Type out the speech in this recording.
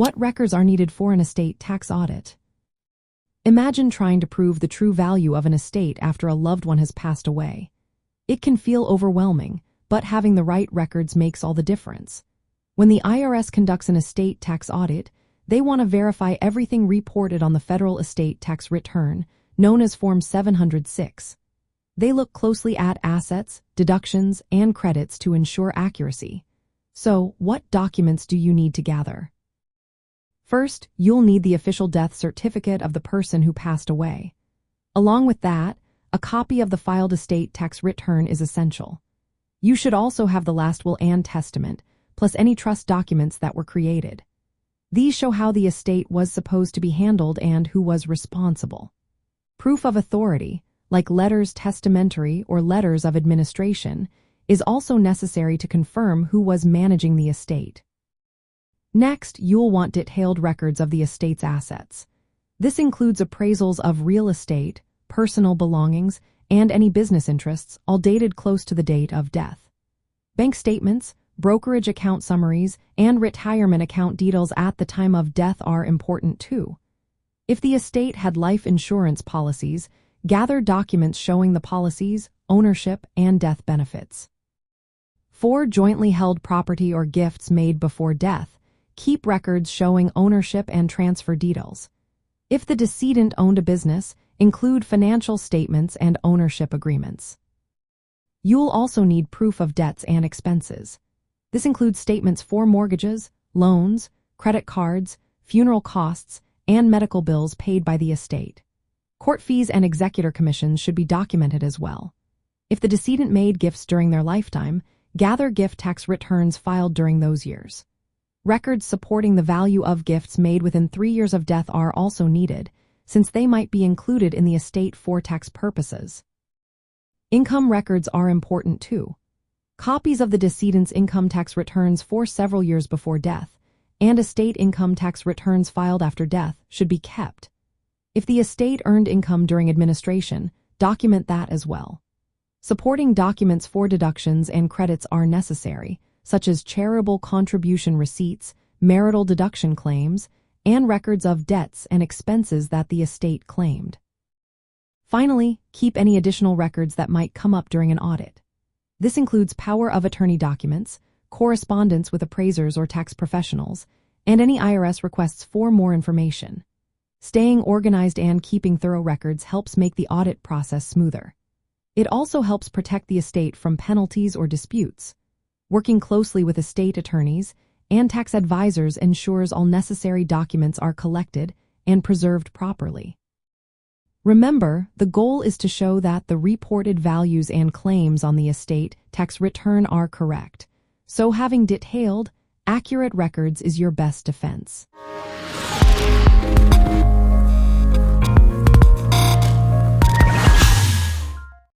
What records are needed for an estate tax audit? Imagine trying to prove the true value of an estate after a loved one has passed away. It can feel overwhelming, but having the right records makes all the difference. When the IRS conducts an estate tax audit, they want to verify everything reported on the federal estate tax return, known as Form 706. They look closely at assets, deductions, and credits to ensure accuracy. So, what documents do you need to gather? First, you'll need the official death certificate of the person who passed away. Along with that, a copy of the filed estate tax return is essential. You should also have the last will and testament, plus any trust documents that were created. These show how the estate was supposed to be handled and who was responsible. Proof of authority, like letters testamentary or letters of administration, is also necessary to confirm who was managing the estate. Next, you'll want detailed records of the estate's assets. This includes appraisals of real estate, personal belongings, and any business interests, all dated close to the date of death. Bank statements, brokerage account summaries, and retirement account details at the time of death are important too. If the estate had life insurance policies, gather documents showing the policies, ownership, and death benefits. For jointly held property or gifts made before death, keep records showing ownership and transfer details. If the decedent owned a business, include financial statements and ownership agreements. You'll also need proof of debts and expenses. This includes statements for mortgages, loans, credit cards, funeral costs, and medical bills paid by the estate. Court fees and executor commissions should be documented as well. If the decedent made gifts during their lifetime, gather gift tax returns filed during those years. Records supporting the value of gifts made within 3 years of death are also needed, since they might be included in the estate for tax purposes. Income records are important too. Copies of the decedent's income tax returns for several years before death, and estate income tax returns filed after death should be kept. If the estate earned income during administration, document that as well. Supporting documents for deductions and credits are necessary, such as charitable contribution receipts, marital deduction claims, and records of debts and expenses that the estate claimed. Finally, keep any additional records that might come up during an audit. This includes power of attorney documents, correspondence with appraisers or tax professionals, and any IRS requests for more information. Staying organized and keeping thorough records helps make the audit process smoother. It also helps protect the estate from penalties or disputes. Working closely with estate attorneys and tax advisors ensures all necessary documents are collected and preserved properly. Remember, the goal is to show that the reported values and claims on the estate tax return are correct, so having detailed, accurate records is your best defense.